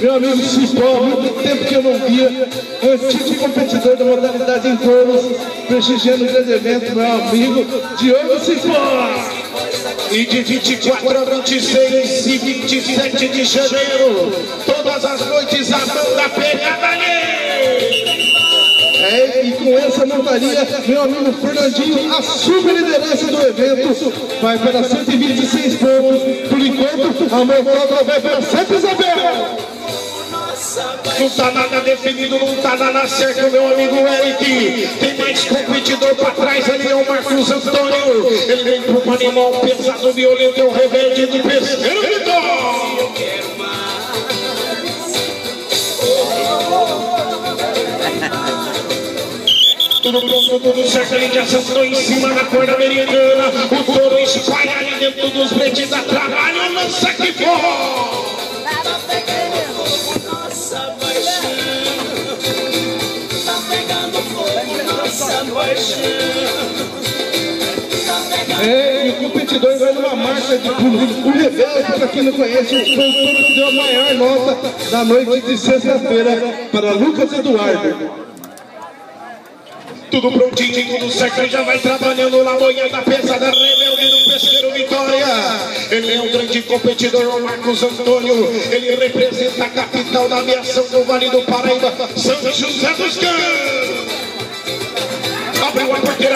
meu amigo Cipó, muito tempo que eu não via, antigo competidor da modalidade em touros, prestigiando o grande evento, meu amigo Diogo Cipó. E de 24 a 26 e 27 de janeiro, todas as noites a banda pegada ali. E com essa montaria, meu amigo Fernandinho assume a liderança do evento, vai para 126 pontos, por enquanto a Mortosa vai para Santa Isabel. Não tá nada definido, não tá nada certo, meu amigo Eric. Tem mais competidor pra trás, ali é o Marcos Antônio. Ele vem pro animal pesado, violento, é o rebelde do terceiro Vitor. Tudo pronto, tudo certo, ele já sentou em cima da corda americana. O touro espalha ali dentro dos bretes da trabalho, lança que for. E o competidor vai numa marcha de pulo. O Rebelde, para quem não conhece, foi o touro que deu a maior nota da noite de sexta-feira para Lucas Eduardo. Tudo prontinho, tudo certo, ele já vai trabalhando na boiada pesada, rebelde do pesqueiro Vitória. Ele é um grande competidor, o Marcos Antônio. Ele representa a capital da aviação do Vale do Paraíba, São José dos Campos. Abriu a porteira.